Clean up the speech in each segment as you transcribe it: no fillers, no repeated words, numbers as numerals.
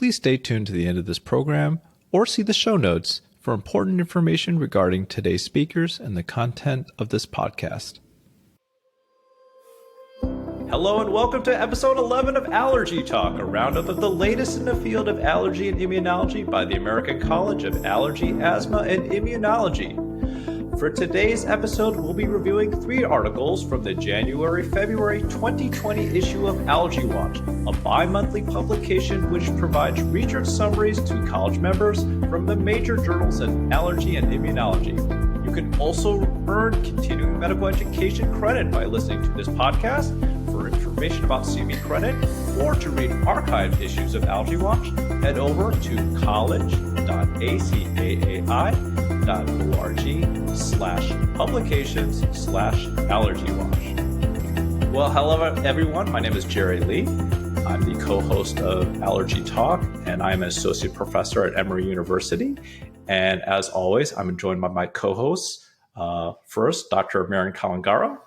please stay tuned to the end of this program or see the show notes for important information regarding today's speakers and the content of this podcast. Hello and welcome to episode 11 of Allergy Talk, a roundup of the latest in the field of allergy and immunology by the American College of Allergy, Asthma, and Immunology. For today's episode, we'll be reviewing 3 articles from the January-February 2020 issue of Allergy Watch, a bi-monthly publication which provides research summaries to college members from the major journals in allergy and immunology. You can also earn continuing medical education credit by listening to this podcast. For information about CME credit or to read archived issues of Allergy Watch, head over to college.acai.org/publications/allergywatch. Well, hello everyone. My name is Jerry Lee. I'm the co-host of Allergy Talk, and I'm an associate professor at Emory University. And as always, I'm joined by my co-hosts. First, Dr. Maren Kalangara.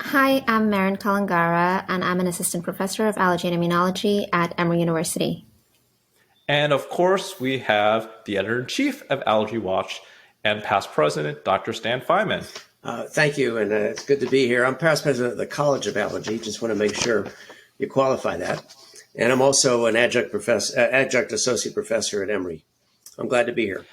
Hi, I'm Maren Kalangara, and I'm an assistant professor of allergy and immunology at Emory University. And of course, we have the editor-in-chief of Allergy Watch and past president, Dr. Stan Fineman. Thank you, and it's good to be here. I'm past president of the College of Allergy. Just want to make sure you qualify that. And I'm also an adjunct associate professor at Emory. I'm glad to be here.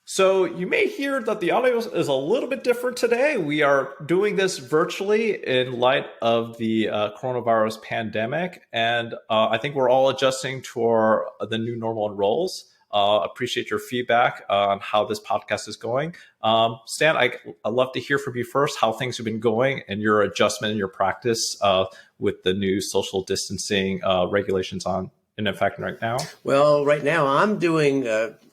So you may hear that the audio is a little bit different today. We are doing this virtually in light of the coronavirus pandemic, and I think we're all adjusting to the new normal roles. Appreciate your feedback on how this podcast is going. Stan, I'd love to hear from you first, how things have been going and your adjustment in your practice with the new social distancing regulations in effect right now. Well, right now I'm doing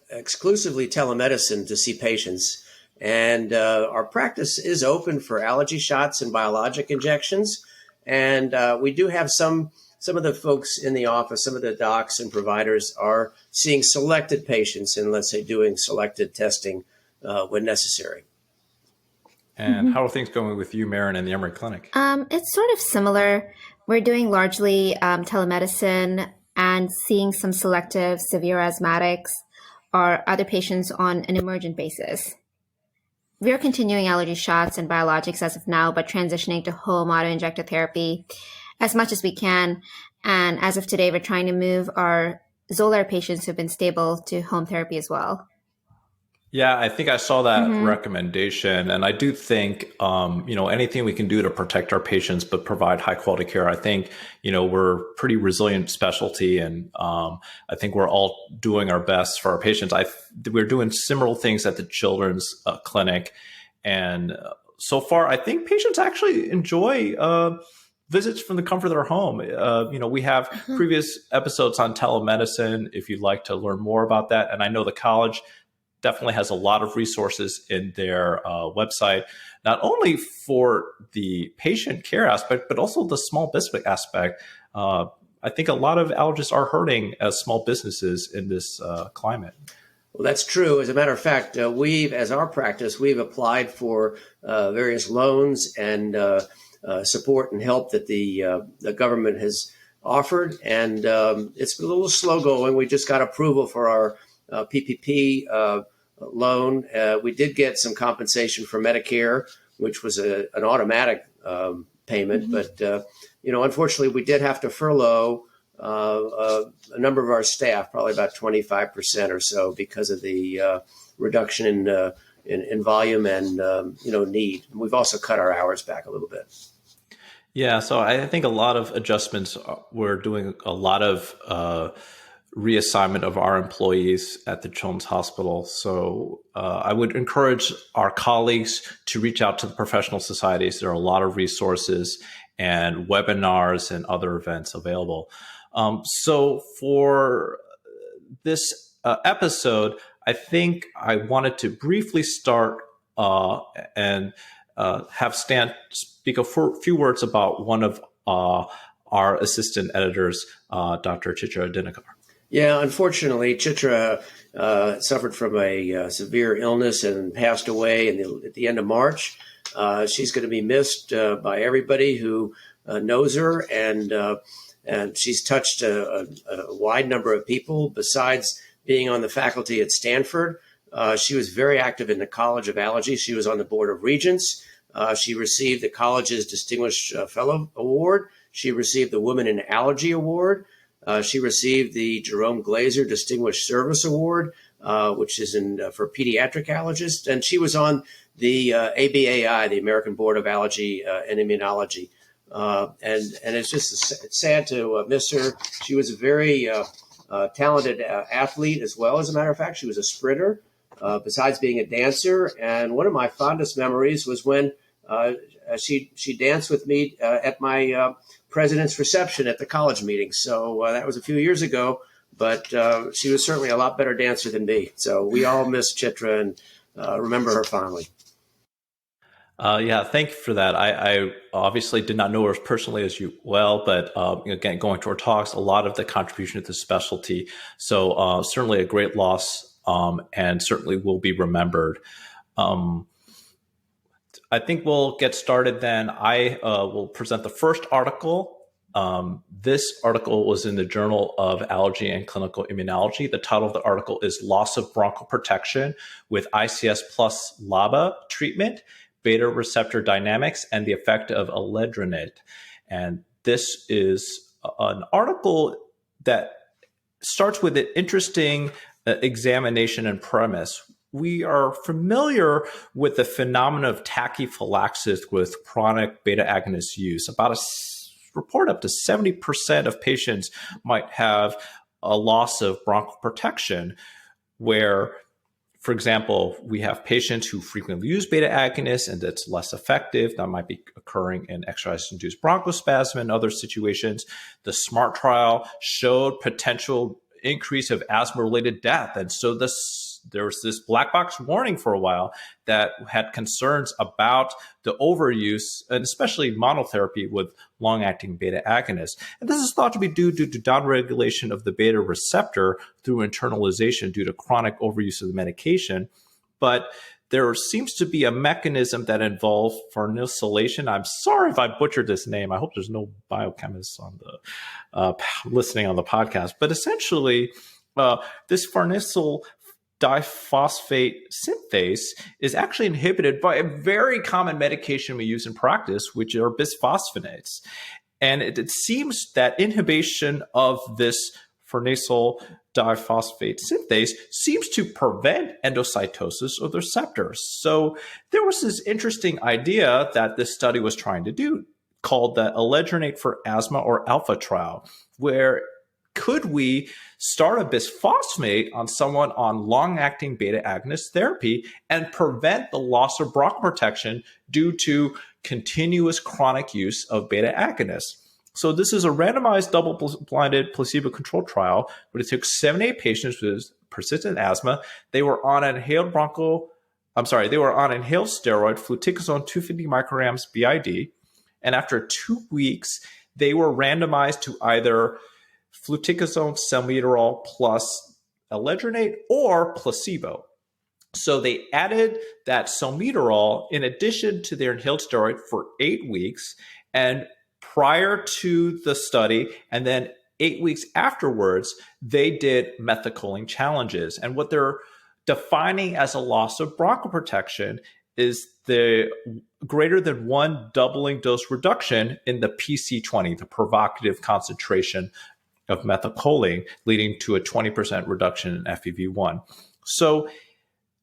exclusively telemedicine to see patients, and our practice is open for allergy shots and biologic injections. And we do have some of the folks in the office, some of the docs and providers are seeing selected patients and, let's say, doing selected testing when necessary. And how are things going with you, Maren, in the Emory Clinic? It's sort of similar. We're doing largely telemedicine and seeing some selective severe asthmatics or other patients on an emergent basis. We are continuing allergy shots and biologics as of now, but transitioning to home auto-injector therapy as much as we can. And as of today, we're trying to move our Xolair patients who've been stable to home therapy as well. Yeah, I think I saw that recommendation. And I do think, anything we can do to protect our patients but provide high quality care, I think, we're a pretty resilient specialty. And I think we're all doing our best for our patients. We're doing similar things at the children's clinic. And so far, I think patients actually enjoy visits from the comfort of their home. We have previous episodes on telemedicine if you'd like to learn more about that. And I know the college definitely has a lot of resources in their website, not only for the patient care aspect, but also the small business aspect. I think a lot of allergists are hurting as small businesses in this climate. Well, that's true. As a matter of fact, as our practice, we've applied for various loans and support and help that the government has offered. And it's a little slow going. We just got approval for our PPP loan. We did get some compensation for Medicare, which was an automatic payment. But, unfortunately, we did have to furlough a number of our staff, probably about 25% or so, because of the reduction in volume and, need. And we've also cut our hours back a little bit. Yeah, so I think a lot of adjustments. We're doing a lot of reassignment of our employees at the Children's Hospital. So I would encourage our colleagues to reach out to the professional societies. There are a lot of resources and webinars and other events available. So for this episode, I think I wanted to briefly start and have Stan speak a few words about one of our assistant editors, Dr. Chitra Dinakar. Yeah, unfortunately, Chitra suffered from a severe illness and passed away at the end of March. She's going to be missed by everybody who knows her, and And she's touched a wide number of people. Besides being on the faculty at Stanford, she was very active in the College of Allergy. She was on the Board of Regents. She received the college's Distinguished Fellow Award. She received the Women in Allergy Award. She received the Jerome Glaser Distinguished Service Award, which is for pediatric allergists. And she was on the ABAI, the American Board of Allergy and Immunology. And it's just it's sad to miss her. She was a very talented athlete as well. As a matter of fact, she was a sprinter, besides being a dancer. And one of my fondest memories was when she danced with me at my president's reception at the college meeting. So that was a few years ago, but she was certainly a lot better dancer than me. So we all miss Chitra and remember her fondly. Yeah, thank you for that. I obviously did not know her as personally as you well, but again, going to our talks, a lot of the contribution to the specialty. So certainly a great loss, and certainly will be remembered. I think we'll get started then. I will present the first article. This article was in the Journal of Allergy and Clinical Immunology. The title of the article is Loss of Bronchoprotection with ICS plus LABA Treatment, Beta Receptor Dynamics, and the Effect of Alendronate. And this is an article that starts with an interesting examination and premise. We are familiar with the phenomenon of tachyphylaxis with chronic beta agonist use. About a report up to 70% of patients might have a loss of bronchoprotection, where, for example, we have patients who frequently use beta agonists and it's less effective. That might be occurring in exercise-induced bronchospasm and other situations. The SMART trial showed potential increase of asthma-related death. And so there was this black box warning for a while that had concerns about the overuse, and especially monotherapy with long-acting beta agonists. And this is thought to be due to downregulation of the beta receptor through internalization due to chronic overuse of the medication. But there seems to be a mechanism that involves farnesylation. I'm sorry if I butchered this name. I hope there's no biochemists on the listening on the podcast. But essentially, this farnesyl diphosphate synthase is actually inhibited by a very common medication we use in practice, which are bisphosphonates. And it seems that inhibition of this farnesyl diphosphate synthase seems to prevent endocytosis of the receptors. So there was this interesting idea that this study was trying to do called the Alendronate for Asthma or ALPHA trial, where could we start a bisphosphonate on someone on long-acting beta agonist therapy and prevent the loss of bronchoprotection due to continuous chronic use of beta agonists? So this is a randomized double-blinded placebo-controlled trial, but it took 78 patients with persistent asthma. They were on inhaled steroid, fluticasone 250 micrograms BID. And after 2 weeks, they were randomized to either fluticasone salmeterol plus alendronate or placebo. So they added that salmeterol in addition to their inhaled steroid for 8 weeks, and prior to the study and then 8 weeks afterwards, they did methacholine challenges. And what they're defining as a loss of bronchoprotection is the greater than 1 doubling dose reduction in the PC20, the provocative concentration of methacholine, leading to a 20% reduction in FEV1. So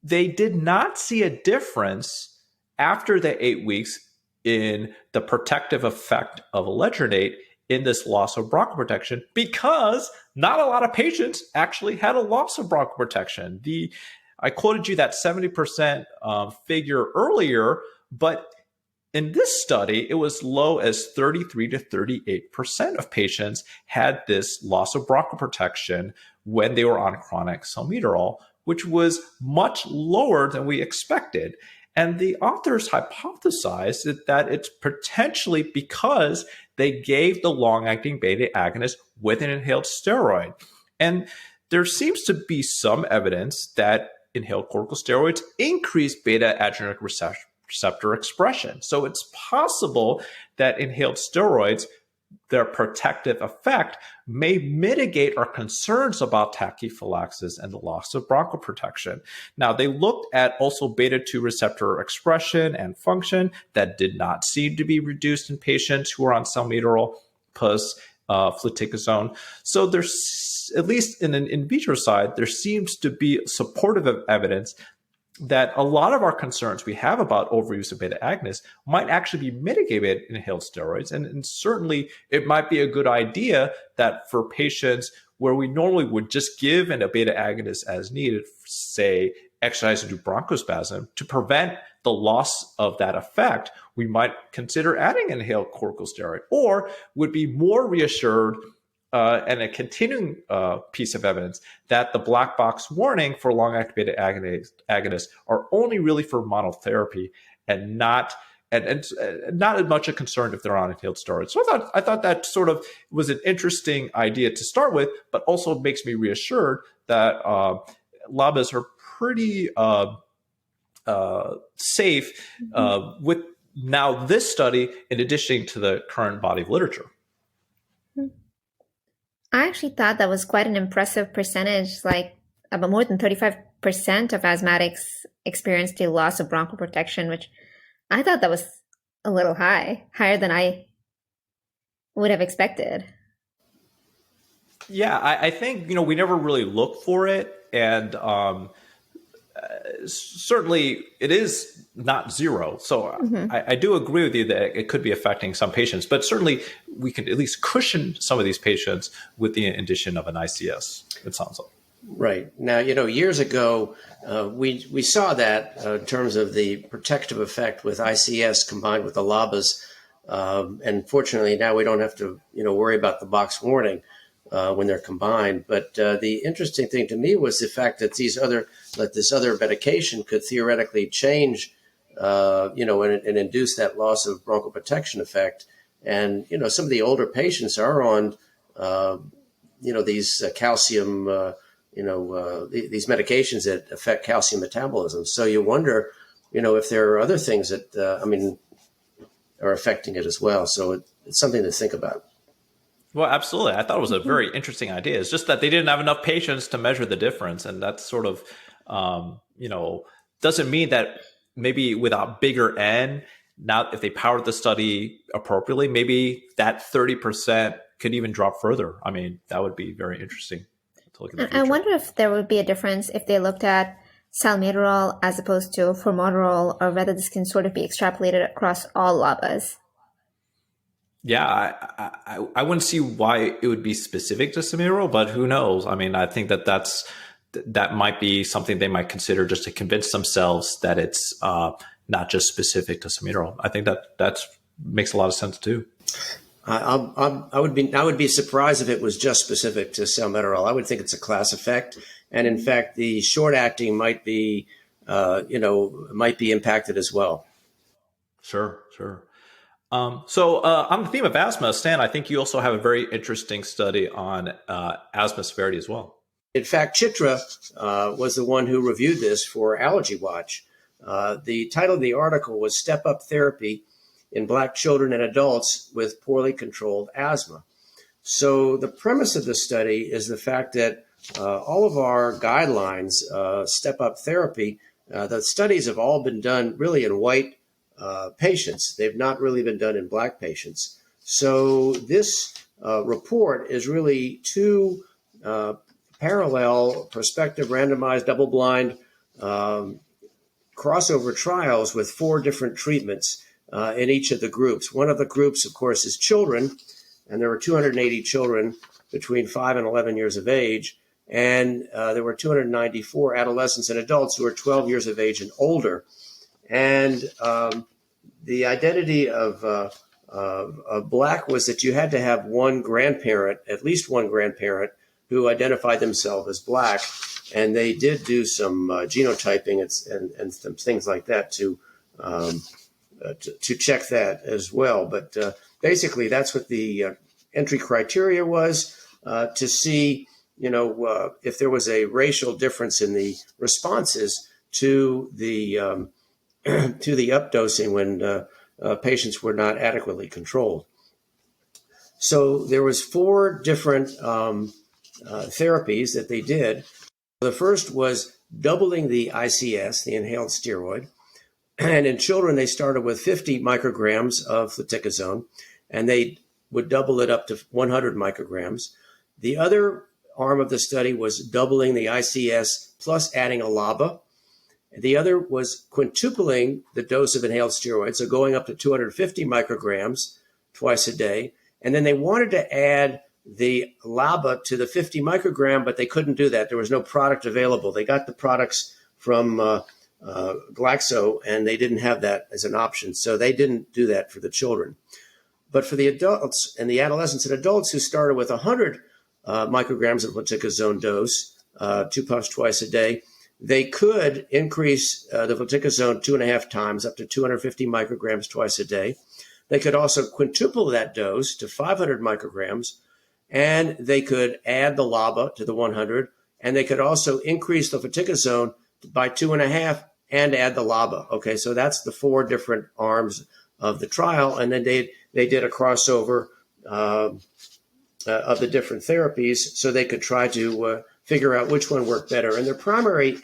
they did not see a difference after the 8 weeks in the protective effect of alendronate in this loss of bronchoprotection, because not a lot of patients actually had a loss of bronchoprotection. I quoted you that 70% figure earlier, but in this study, it was low as 33 to 38% of patients had this loss of bronchoprotection when they were on chronic salmeterol, which was much lower than we expected. And the authors hypothesized that it's potentially because they gave the long-acting beta agonist with an inhaled steroid. And there seems to be some evidence that inhaled corticosteroids increase beta adrenergic receptor expression. So it's possible that inhaled steroids their protective effect may mitigate our concerns about tachyphylaxis and the loss of bronchoprotection. Now, they looked at also beta-2 receptor expression and function that did not seem to be reduced in patients who are on salmeterol plus fluticasone. So there's, at least in an in vitro side, there seems to be supportive evidence that a lot of our concerns we have about overuse of beta agonists might actually be mitigated in inhaled steroids. And certainly it might be a good idea that for patients where we normally would just give a beta agonist as needed, say exercise-induced bronchospasm, to prevent the loss of that effect, we might consider adding an inhaled corticosteroid, or would be more reassured and a continuing piece of evidence that the black box warning for long-acting beta agonists are only really for monotherapy and not as much a concern if they're on inhaled steroids. So I thought that sort of was an interesting idea to start with, but also makes me reassured that LABAs are pretty safe with now this study in addition to the current body of literature. I actually thought that was quite an impressive percentage, like about more than 35% of asthmatics experienced a loss of bronchoprotection, which I thought that was a little higher than I would have expected. Yeah, I think, we never really look for it. And certainly it is not zero. So I do agree with you that it could be affecting some patients, but certainly we can at least cushion some of these patients with the addition of an ICS, it sounds like. Right. Now, years ago, we saw that in terms of the protective effect with ICS combined with the LABAs. And fortunately, now we don't have to, worry about the box warning when they're combined. But the interesting thing to me was the fact that this other medication could theoretically change, and induce that loss of bronchoprotection effect. And, some of the older patients are on, these calcium, these medications that affect calcium metabolism. So you wonder, if there are other things that, are affecting it as well. So it's something to think about. Well, absolutely. I thought it was a very interesting idea. It's just that they didn't have enough patients to measure the difference. And that's sort of, doesn't mean that maybe with a bigger N, now if they powered the study appropriately, maybe that 30% could even drop further. I mean, that would be very interesting to look at the future. I wonder if there would be a difference if they looked at salmeterol as opposed to formoterol, or whether this can sort of be extrapolated across all LABAs. Yeah, I wouldn't see why it would be specific to salmeterol, but who knows? I mean, I think that might be something they might consider just to convince themselves that it's not just specific to salmeterol. I think that makes a lot of sense too. I would be surprised if it was just specific to salmeterol. I would think it's a class effect, and in fact, the short acting might be impacted as well. Sure. So on the theme of asthma, Stan, I think you also have a very interesting study on asthma severity as well. In fact, Chitra was the one who reviewed this for Allergy Watch. The title of the article was Step Up Therapy in Black Children and Adults with Poorly Controlled Asthma. So the premise of the study is the fact that all of our guidelines, Step Up Therapy, the studies have all been done really in white patients. They've not really been done in black patients. So this report is really two parallel prospective randomized double-blind crossover trials with 4 different treatments in each of the groups. One of the groups, of course, is children, and there were 280 children between 5 and 11 years of age, and there were 294 adolescents and adults who were 12 years of age and older. And the identity of black was that you had to have one grandparent, at least one grandparent, who identified themselves as black, and they did do some genotyping and some things like that to check that as well. But basically, that's what the entry criteria was, to see, if there was a racial difference in the responses to the updosing when patients were not adequately controlled. So there was 4 different therapies that they did. The first was doubling the ICS, the inhaled steroid. And in children, they started with 50 micrograms of fluticasone, and they would double it up to 100 micrograms. The other arm of the study was doubling the ICS plus adding a LABA. The other was quintupling the dose of inhaled steroids, so going up to 250 micrograms twice a day. And then they wanted to add the LABA to the 50 microgram, but they couldn't do that. There was no product available. They got the products from Glaxo, and they didn't have that as an option. So they didn't do that for the children. But for the adults and the adolescents and adults who started with 100 micrograms of fluticasone dose, 2 puffs twice a day, they could increase the fluticasone 2.5 times, up to 250 micrograms twice a day. They could also quintuple that dose to 500 micrograms, and they could add the LABA to the 100, and they could also increase the fluticasone by 2.5 and add the LABA. Okay, so that's the 4 different arms of the trial, and then they did a crossover of the different therapies so they could try to figure out which one worked better. And their primary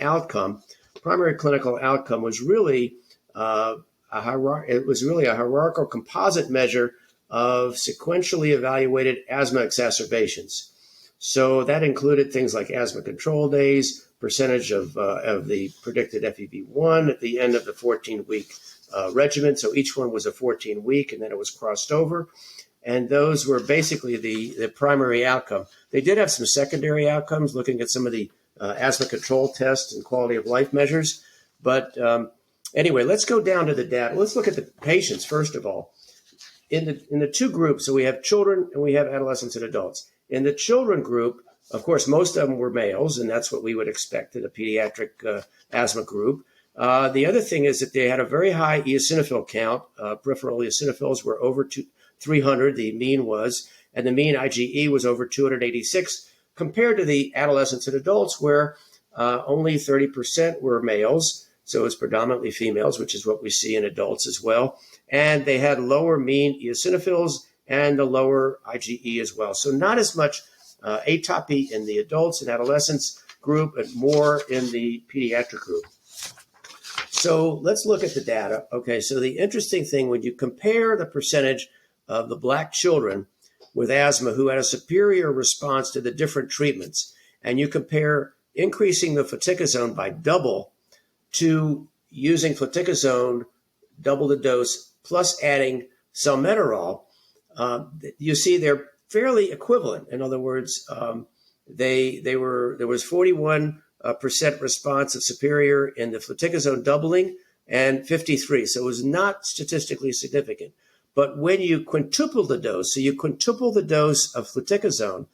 clinical outcome was really a hierarchical composite measure of sequentially evaluated asthma exacerbations. So that included things like asthma control days, percentage of the predicted FEV1 at the end of the 14-week regimen. So each one was a 14-week, and then it was crossed over. And those were basically the primary outcome. They did have some secondary outcomes, looking at some of the asthma control tests and quality of life measures. But anyway, let's go down to the data. Let's look at the patients, first of all. In the 2 groups, so we have children and we have adolescents and adults. In the children group, of course, most of them were males, and that's what we would expect in a pediatric asthma group. The other thing is that they had a very high eosinophil count. Peripheral eosinophils were over 300, the mean was, and the mean IgE was over 286, compared to the adolescents and adults where only 30% were males. So it's predominantly females, which is what we see in adults as well. And they had lower mean eosinophils and the lower IgE as well. So not as much atopy in the adults and adolescents group, but more in the pediatric group. So let's look at the data. Okay, so the interesting thing, when you compare the percentage of the Black children with asthma who had a superior response to the different treatments, and you compare increasing the fluticasone by double to using fluticasone, double the dose, plus adding salmeterol, you see they're fairly equivalent. In other words, there was 41% response of superior in the fluticasone doubling and 53. So it was not statistically significant. But when you quintuple the dose, so you quintuple the dose of fluticasone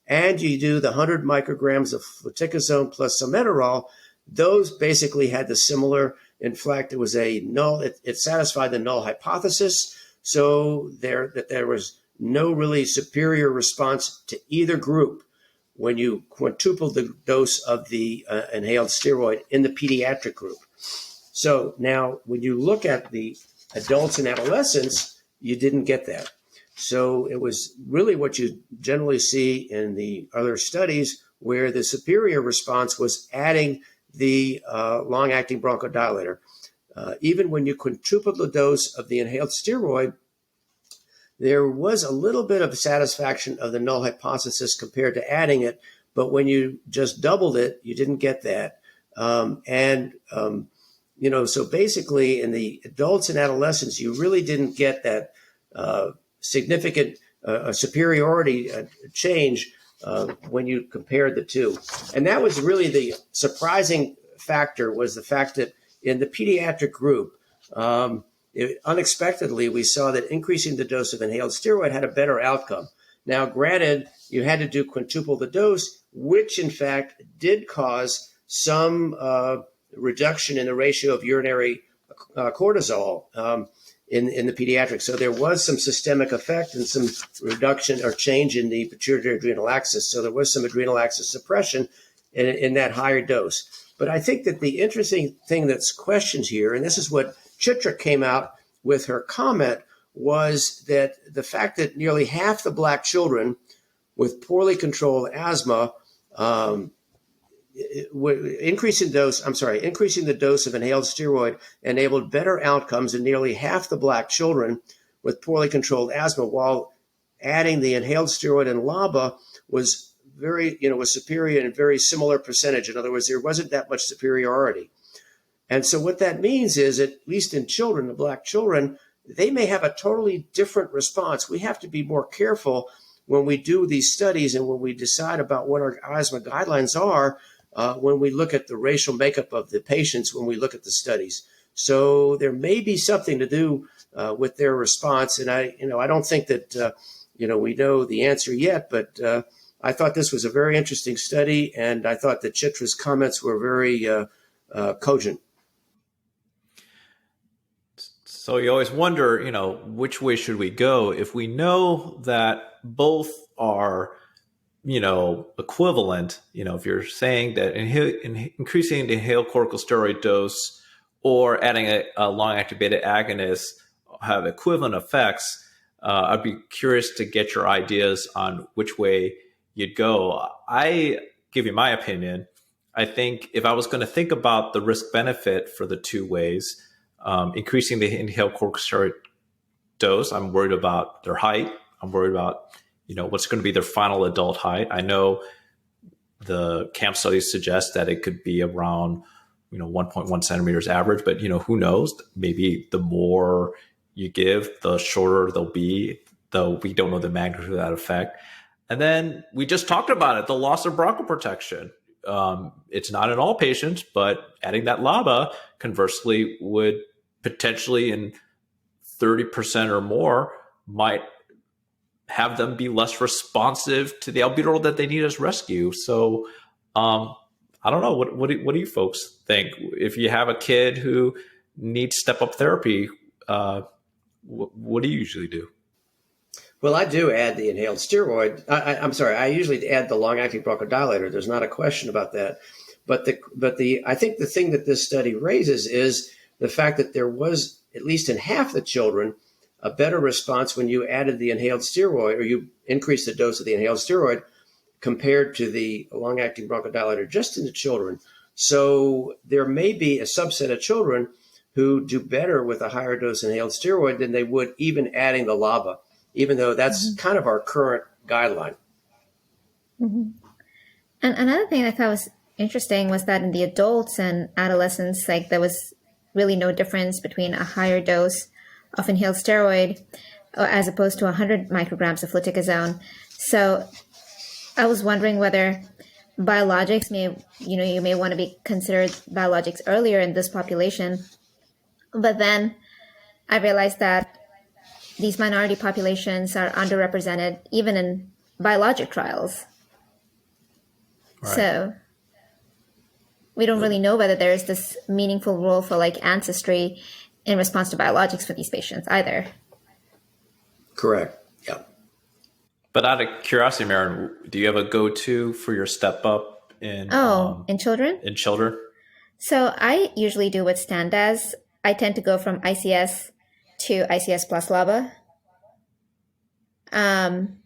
and you do the 100 micrograms of fluticasone plus salmeterol, those basically had the similar. In fact, it was a null. It satisfied the null hypothesis. So there was no really superior response to either group when you quintuple the dose of the inhaled steroid in the pediatric group. So now when you look at the adults and adolescents, you didn't get that. So it was really what you generally see in the other studies, where the superior response was adding the long-acting bronchodilator. Even when you quintuple the dose of the inhaled steroid, there was a little bit of satisfaction of the null hypothesis compared to adding it, but when you just doubled it, you didn't get that. So basically in the adults and adolescents, you really didn't get that significant superiority change when you compared the two. And that was really the surprising factor, was the fact that in the pediatric group, unexpectedly, we saw that increasing the dose of inhaled steroid had a better outcome. Now, granted, you had to do quintuple the dose, which in fact did cause some reduction in the ratio of urinary cortisol in the pediatrics. So there was some systemic effect and some reduction or change in the pituitary adrenal axis. So there was some adrenal axis suppression in that higher dose. But I think that the interesting thing that's questioned here, and this is what Chitra came out with her comment, was that the fact that nearly half the Black children with poorly controlled asthma increasing the dose of inhaled steroid enabled better outcomes in nearly half the Black children with poorly controlled asthma, while adding the inhaled steroid and LABA was was superior in a very similar percentage. In other words, there wasn't that much superiority. And so what that means is, at least in children, the Black children, they may have a totally different response. We have to be more careful when we do these studies and when we decide about what our asthma guidelines are, when we look at the racial makeup of the patients, when we look at the studies. So there may be something to do with their response. And I don't think that, we know the answer yet, but I thought this was a very interesting study. And I thought that Chitra's comments were very cogent. So you always wonder, which way should we go? If we know that both are, equivalent, if you're saying that increasing the inhaled corticosteroid dose or adding a long-acting beta agonist have equivalent effects, I'd be curious to get your ideas on which way you'd go. I give you my opinion. I think if I was going to think about the risk-benefit for the two ways, increasing the inhaled corticosteroid dose, I'm worried about their height. I'm worried about, what's going to be their final adult height. I know the CAMP studies suggest that it could be around, 1.1 centimeters average, but, who knows? Maybe the more you give, the shorter they'll be, though we don't know the magnitude of that effect. And then we just talked about it, the loss of bronchoprotection. It's not in all patients, but adding that LABA conversely would potentially in 30% or more might have them be less responsive to the albuterol that they need as rescue. So I don't know. What do you folks think? If you have a kid who needs step-up therapy, what do you usually do? Well, I do add the inhaled steroid. I usually add the long-acting bronchodilator. There's not a question about that. But I think the thing that this study raises is the fact that there was, at least in half the children, a better response when you added the inhaled steroid, or you increased the dose of the inhaled steroid compared to the long-acting bronchodilator just in the children. So there may be a subset of children who do better with a higher dose inhaled steroid than they would even adding the LABA, even though that's kind of our current guideline. Mm-hmm. And another thing I thought was interesting was that in the adults and adolescents, there was really no difference between a higher dose of inhaled steroid as opposed to 100 micrograms of fluticasone. So I was wondering whether biologics you may want to be considered biologics earlier in this population. But then I realized that these minority populations are underrepresented even in biologic trials. Right. So we don't really know whether there is this meaningful role for ancestry in response to biologics for these patients either. Correct. Yeah. But out of curiosity, Maren, do you have a go-to for your step up in children? In children? So I usually do what Stan does. I tend to go from ICS to ICS plus LABA. And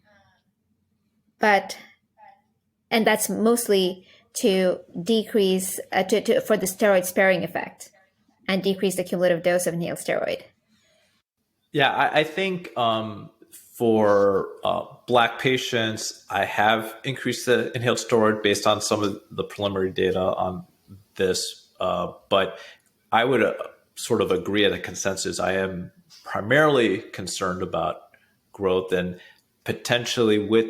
that's mostly to decrease for the steroid sparing effect and decrease the cumulative dose of inhaled steroid. Yeah, I think for Black patients, I have increased the inhaled steroid based on some of the preliminary data on this, but I would sort of agree at a consensus. I am primarily concerned about growth and potentially with,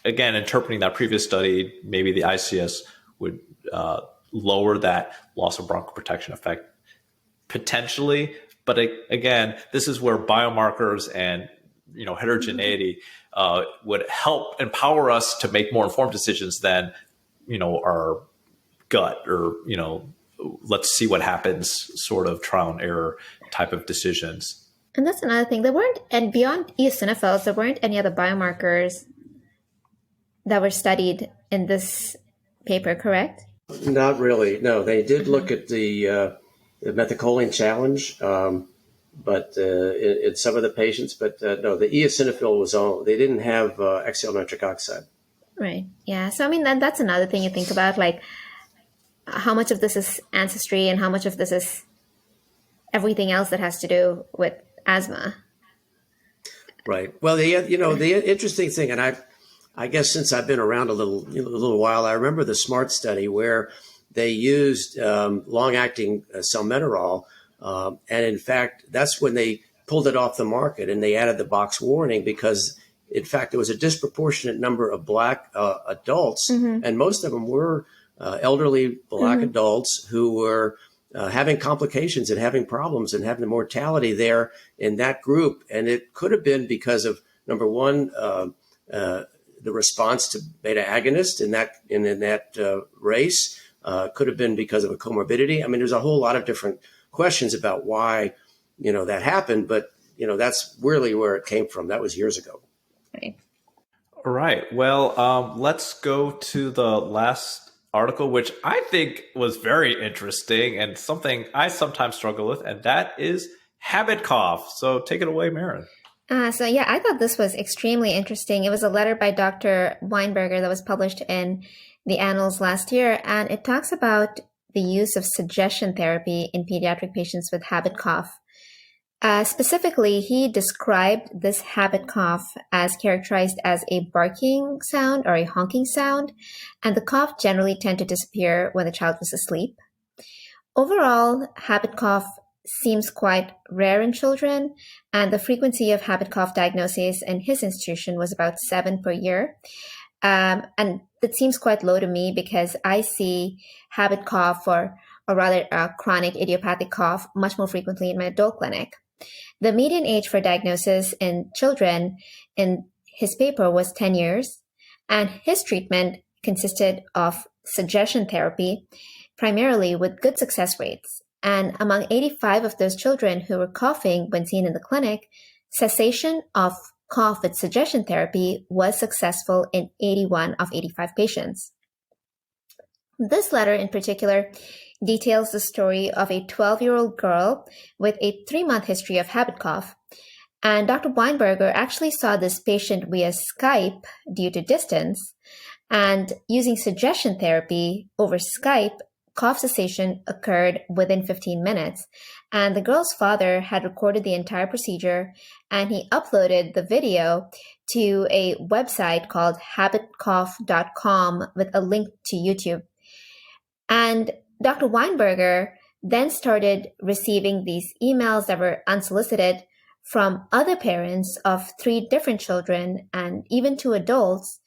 again, interpreting that previous study, maybe the ICS would lower that loss of bronchoprotection effect potentially. But again, this is where biomarkers and heterogeneity would help empower us to make more informed decisions than our gut or let's see what happens sort of trial and error type of decisions. And that's another thing. There weren't, and beyond eosinophils, there weren't any other biomarkers that were studied in this paper, correct? Not really. No, they did look at the methacholine challenge, but in some of the patients. But no, the eosinophil was all. They didn't have exhaled nitric oxide. Right. Yeah. So, I mean, that's another thing you think about, like how much of this is ancestry and how much of this is everything else that has to do with asthma. Right. Well, the interesting thing, and I guess since I've been around a little while, I remember the SMART study where they used long-acting salmeterol, and in fact, that's when they pulled it off the market and they added the box warning because, in fact, there was a disproportionate number of Black adults, and most of them were elderly Black adults who were having complications and having problems and having the mortality there in that group. And it could have been because of, number one, the response to beta agonist in that race. Could have been because of a comorbidity. I mean, there's a whole lot of different questions about why, that happened, but, that's really where it came from. That was years ago. Right. All right. Well, let's go to the last article, which I think was very interesting and something I sometimes struggle with, and that is habit cough. So take it away, Maren. So yeah, I thought this was extremely interesting. It was a letter by Dr. Weinberger that was published in the Annals last year, and it talks about the use of suggestion therapy in pediatric patients with habit cough. Specifically, he described this habit cough as characterized as a barking sound or a honking sound, and the cough generally tend to disappear when the child was asleep. Overall, habit cough seems quite rare in children, and the frequency of habit cough diagnoses in his institution was about 7 per year. And it seems quite low to me because I see habit cough or rather chronic idiopathic cough much more frequently in my adult clinic. The median age for diagnosis in children in his paper was 10 years, and his treatment consisted of suggestion therapy, primarily with good success rates. And among 85 of those children who were coughing when seen in the clinic, cessation of cough with suggestion therapy was successful in 81 of 85 patients. This letter in particular details the story of a 12-year-old girl with a 3-month history of habit cough. And Dr. Weinberger actually saw this patient via Skype due to distance. And using suggestion therapy over Skype, cough cessation occurred within 15 minutes. And the girl's father had recorded the entire procedure, and he uploaded the video to a website called habitcough.com with a link to YouTube. And Dr. Weinberger then started receiving these emails that were unsolicited from other parents of 3 different children and even 2 adults,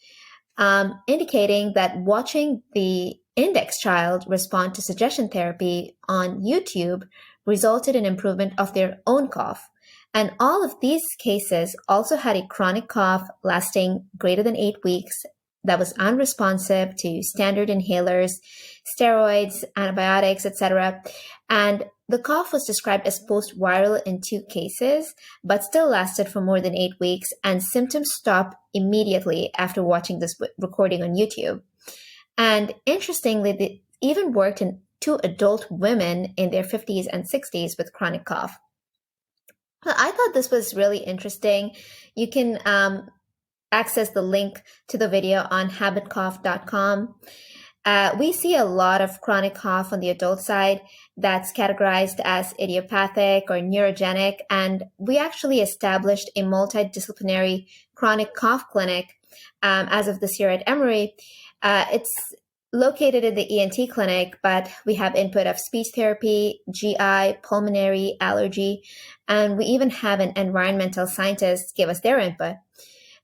indicating that watching the index child respond to suggestion therapy on YouTube resulted in improvement of their own cough. And all of these cases also had a chronic cough lasting greater than 8 weeks that was unresponsive to standard inhalers, steroids, antibiotics, etc. And the cough was described as post-viral in 2 cases, but still lasted for more than 8 weeks, and symptoms stopped immediately after watching this recording on YouTube. And interestingly, they even worked in 2 adult women in their 50s and 60s with chronic cough. I thought this was really interesting. You can access the link to the video on habitcough.com. We see a lot of chronic cough on the adult side that's categorized as idiopathic or neurogenic, and we actually established a multidisciplinary chronic cough clinic as of this year at Emory. It's located in the ENT clinic, but we have input of speech therapy, GI, pulmonary, allergy, and we even have an environmental scientist give us their input.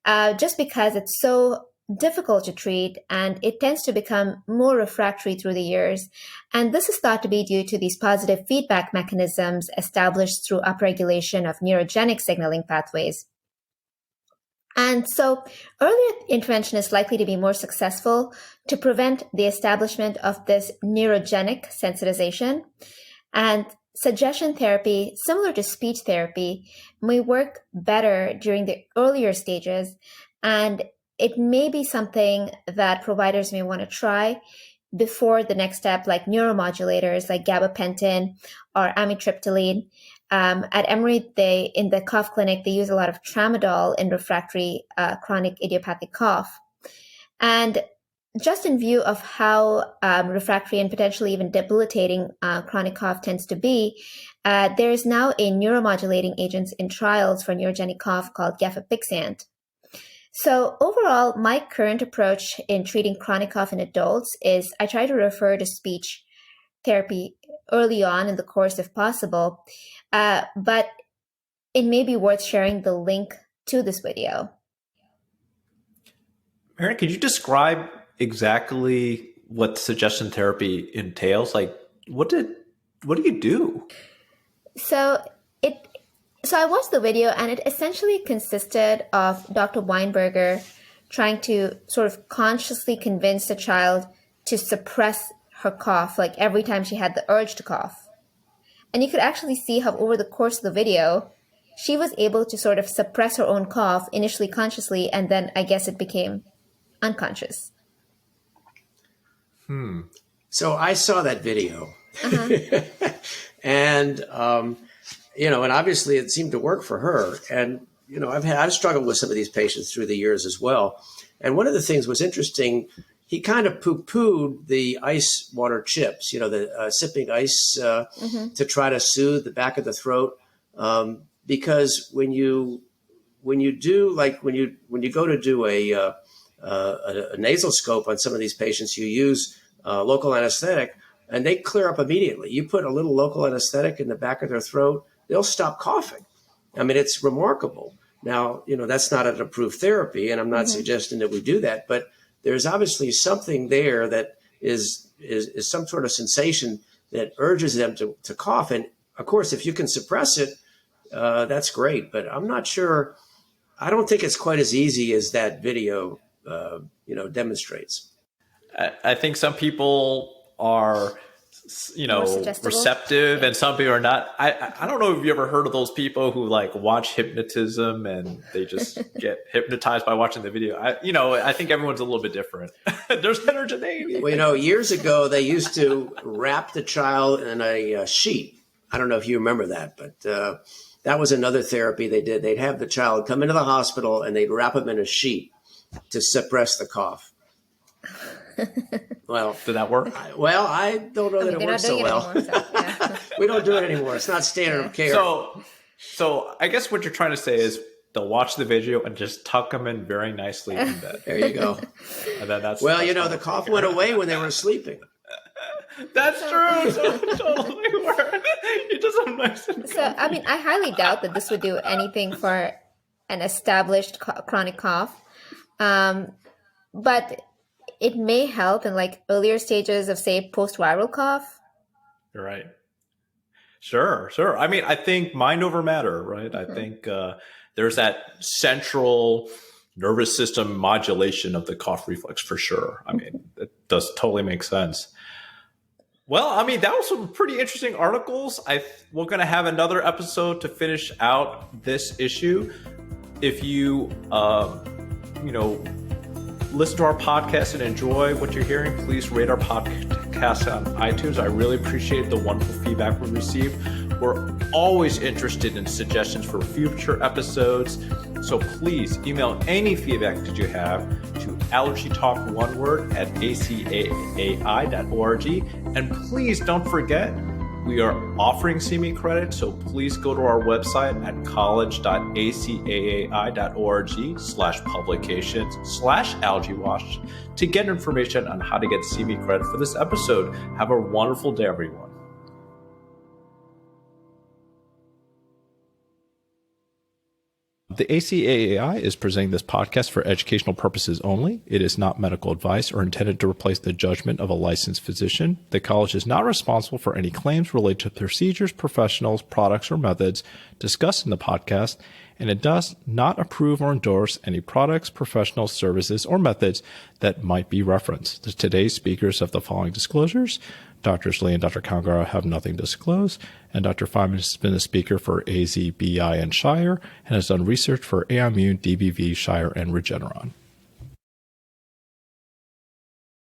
Just because it's so difficult to treat and it tends to become more refractory through the years. And this is thought to be due to these positive feedback mechanisms established through upregulation of neurogenic signaling pathways. And so earlier intervention is likely to be more successful to prevent the establishment of this neurogenic sensitization. And suggestion therapy, similar to speech therapy, may work better during the earlier stages, and it may be something that providers may want to try before the next step, like neuromodulators like gabapentin or amitriptyline. At Emory, in the cough clinic, they use a lot of tramadol in refractory chronic idiopathic cough. And just in view of how refractory and potentially even debilitating chronic cough tends to be, there is now a neuromodulating agent in trials for neurogenic cough called gefapixant. So overall, my current approach in treating chronic cough in adults is I try to refer to speech therapy early on in the course if possible, but it may be worth sharing the link to this video. Mary, could you describe exactly what suggestion therapy entails? Like, what do you do? So I watched the video, and it essentially consisted of Dr. Weinberger trying to sort of consciously convince the child to suppress her cough, like every time she had the urge to cough. And you could actually see how over the course of the video, she was able to sort of suppress her own cough, initially consciously, and then I guess it became unconscious. So I saw that video. And, and obviously it seemed to work for her. And, I've struggled with some of these patients through the years as well. And one of the things was interesting, he kind of poo-pooed the ice water chips, the sipping ice to try to soothe the back of the throat. Because when you go to do a nasal scope on some of these patients, you use local anesthetic, and they clear up immediately. You put a little local anesthetic in the back of their throat, they'll stop coughing. I mean, it's remarkable. Now, that's not an approved therapy, and I'm not suggesting that we do that, but there's obviously something there that is some sort of sensation that urges them to cough. And of course, if you can suppress it, that's great. But I'm not sure. I don't think it's quite as easy as that video, demonstrates. I think some people are, receptive, and some people are not. I don't know if you ever heard of those people who like watch hypnotism and they just get hypnotized by watching the video. I think everyone's a little bit different. There's heterogeneity. Well, years ago they used to wrap the child in a sheet. I don't know if you remember that, but that was another therapy they did. They'd have the child come into the hospital and they'd wrap him in a sheet to suppress the cough. Well, did that work? I don't know that it works so well. Anymore, so, yeah. We don't do it anymore. It's not standard of care. So I guess what you're trying to say is they'll watch the video and just tuck them in very nicely in bed. There you go. And then the cough went away when they were sleeping. That's true. So it totally worked. You just have nice and So, I highly doubt that this would do anything for an established chronic cough. But it may help in like earlier stages of, say, post-viral cough. You're right. Sure. I think mind over matter, right? I think there's that central nervous system modulation of the cough reflex for sure. It does totally make sense. Well, that was some pretty interesting articles. We're going to have another episode to finish out this issue. If you, listen to our podcast and enjoy what you're hearing, please rate our podcast on iTunes. I really appreciate the wonderful feedback we receive. We're always interested in suggestions for future episodes. So please email any feedback that you have to allergytalk1word@acai.org. And please don't forget, we are offering CME credit, so please go to our website at college.acaai.org/publications/allergywash to get information on how to get CME credit for this episode. Have a wonderful day, everyone. The ACAAI is presenting this podcast for educational purposes only. It is not medical advice or intended to replace the judgment of a licensed physician. The college is not responsible for any claims related to procedures, professionals, products, or methods discussed in the podcast, and it does not approve or endorse any products, professionals, services, or methods that might be referenced. Today's speakers have the following disclosures. Drs. Lee and Dr. Kalangara have nothing to disclose, and Dr. Fineman has been a speaker for AZ, BI, and Shire, and has done research for Aimmune, DBV, Shire, and Regeneron.